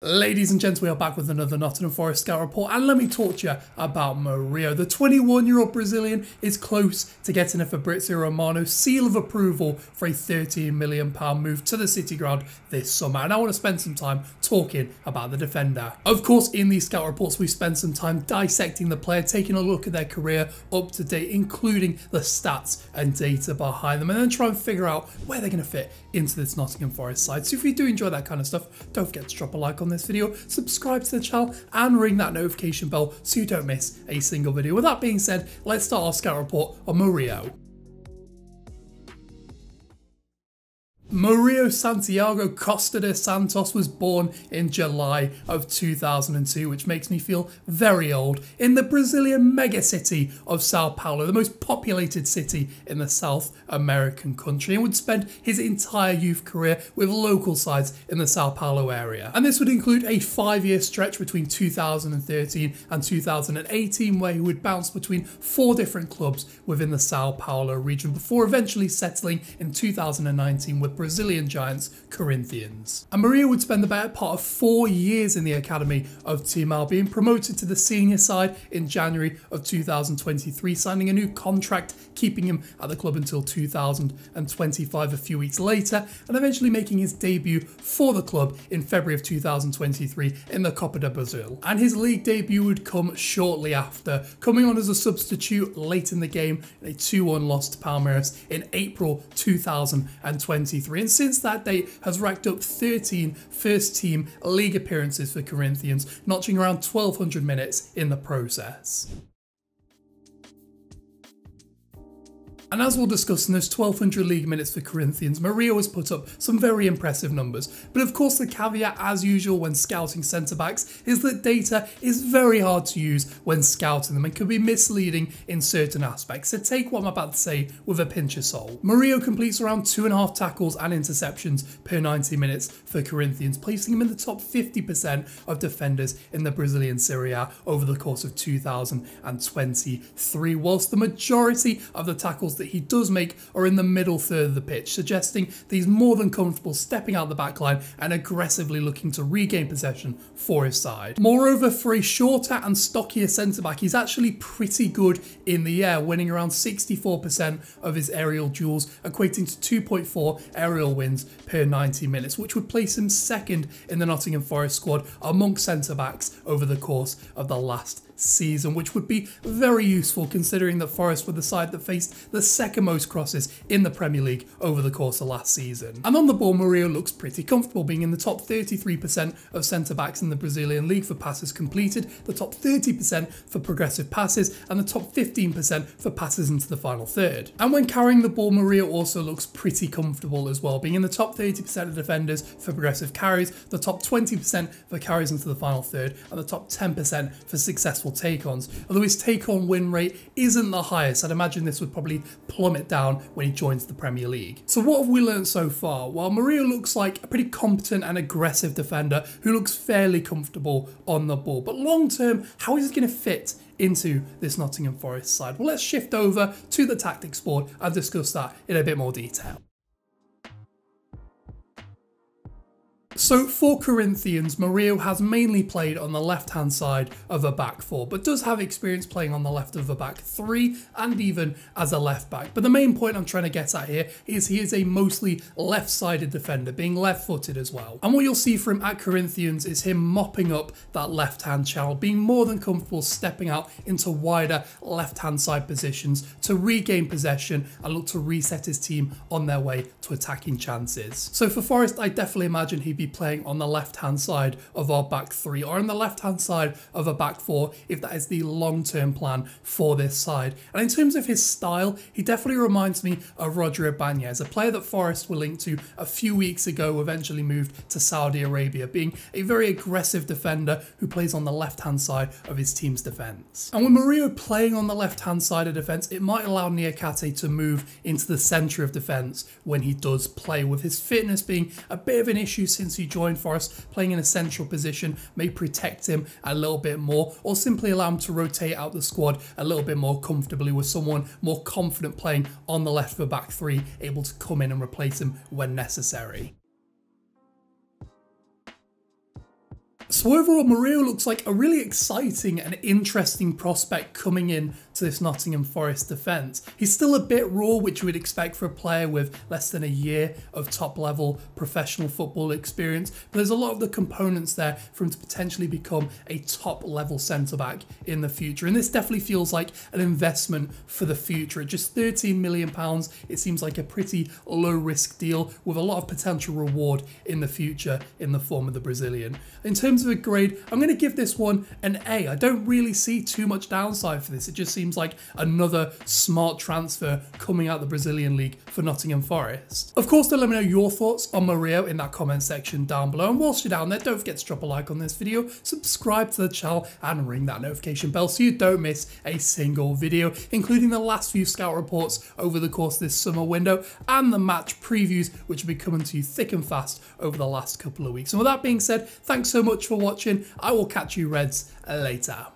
Ladies and gents, we are back with another Nottingham Forest Scout Report, and let me talk to you about Murillo. The 21-year-old Brazilian is close to getting a Fabrizio Romano seal of approval for a £13 million move to the City ground this summer, and I want to spend some time talking about the defender. Of course, in these Scout Reports, we spend some time dissecting the player, taking a look at their career up to date, including the stats and data behind them, and then try and figure out where they're going to fit into this Nottingham Forest side. So if you do enjoy that kind of stuff, don't forget to drop a like on this video, subscribe to the channel and ring that notification bell so you don't miss a single video. With that being said, let's start our Scout Report on Murillo. Murillo Santiago Costa de Santos was born in July of 2002, which makes me feel very old, in the Brazilian megacity of Sao Paulo, the most populated city in the South American country, and would spend his entire youth career with local sides in the Sao Paulo area. And this would include a 5-year stretch between 2013 and 2018, where he would bounce between 4 different clubs within the Sao Paulo region, before eventually settling in 2019 with Brazilian giants Corinthians. And Murillo would spend the better part of 4 years in the academy of Timão, being promoted to the senior side in January of 2023, signing a new contract keeping him at the club until 2025 a few weeks later, and eventually making his debut for the club in February of 2023 in the Copa do Brasil. And his league debut would come shortly after, coming on as a substitute late in the game in a 2-1 loss to Palmeiras in April 2023. And since that date has racked up 13 first-team league appearances for Corinthians, notching around 1,200 minutes in the process. And as we'll discuss, in those 1,200 league minutes for Corinthians, Murillo has put up some very impressive numbers. But of course, the caveat, as usual when scouting centre-backs, is that data is very hard to use when scouting them and can be misleading in certain aspects. So take what I'm about to say with a pinch of salt. Murillo completes around 2.5 tackles and interceptions per 90 minutes for Corinthians, placing him in the top 50% of defenders in the Brazilian Serie A over the course of 2023, whilst the majority of the tackles that he does make are in the middle third of the pitch, suggesting that he's more than comfortable stepping out the back line and aggressively looking to regain possession for his side. Moreover, for a shorter and stockier centre-back, he's actually pretty good in the air, winning around 64% of his aerial duels, equating to 2.4 aerial wins per 90 minutes, which would place him second in the Nottingham Forest squad amongst centre-backs over the course of the last season, which would be very useful considering that Forest were the side that faced the second most crosses in the Premier League over the course of last season. And on the ball, Murillo looks pretty comfortable, being in the top 33% of centre-backs in the Brazilian league for passes completed, the top 30% for progressive passes, and the top 15% for passes into the final third. And when carrying the ball, Murillo also looks pretty comfortable as well, being in the top 30% of defenders for progressive carries, the top 20% for carries into the final third, and the top 10% for successful take-ons. Although his take-on win rate isn't the highest, I'd imagine this would probably plummet down when he joins the Premier League. So what have we learned so far? Well, Murillo looks like a pretty competent and aggressive defender who looks fairly comfortable on the ball. But long term, how is he going to fit into this Nottingham Forest side? Well, let's shift over to the tactics board and discuss that in a bit more detail. So for Corinthians, Murillo has mainly played on the left-hand side of a back 4, but does have experience playing on the left of a back 3 and even as a left back. But the main point I'm trying to get at here is he is a mostly left-sided defender, being left-footed as well. And what you'll see from at Corinthians is him mopping up that left-hand channel, being more than comfortable stepping out into wider left-hand side positions to regain possession and look to reset his team on their way to attacking chances. So for Forest, I definitely imagine he'd be playing on the left-hand side of our back 3 or on the left-hand side of a back 4 if that is the long-term plan for this side. And in terms of his style, he definitely reminds me of Roger Ibanez, a player that Forest were linked to a few weeks ago, eventually moved to Saudi Arabia, being a very aggressive defender who plays on the left-hand side of his team's defence. And with Murillo playing on the left-hand side of defence, it might allow Niakate to move into the centre of defence when he does play, with his fitness being a bit of an issue since he joined Forest. Playing in a central position may protect him a little bit more, or simply allow him to rotate out the squad a little bit more comfortably, with someone more confident playing on the left of a back 3 able to come in and replace him when necessary. So overall, Murillo looks like a really exciting and interesting prospect coming in to this Nottingham Forest defence. He's still a bit raw, which you would expect for a player with less than a year of top-level professional football experience, but there's a lot of the components there for him to potentially become a top-level centre-back in the future, and this definitely feels like an investment for the future. At just £13 million, it seems like a pretty low-risk deal with a lot of potential reward in the future in the form of the Brazilian. In terms of a grade, I'm going to give this one an A. I don't really see too much downside for this. It just seems like another smart transfer coming out the Brazilian league for Nottingham Forest. Of course, do let me know your thoughts on Murillo in that comment section down below. And whilst you're down there, don't forget to drop a like on this video, subscribe to the channel and ring that notification bell so you don't miss a single video, including the last few scout reports over the course of this summer window and the match previews, which will be coming to you thick and fast over the last couple of weeks. And with that being said, thanks so much for watching. I will catch you Reds later.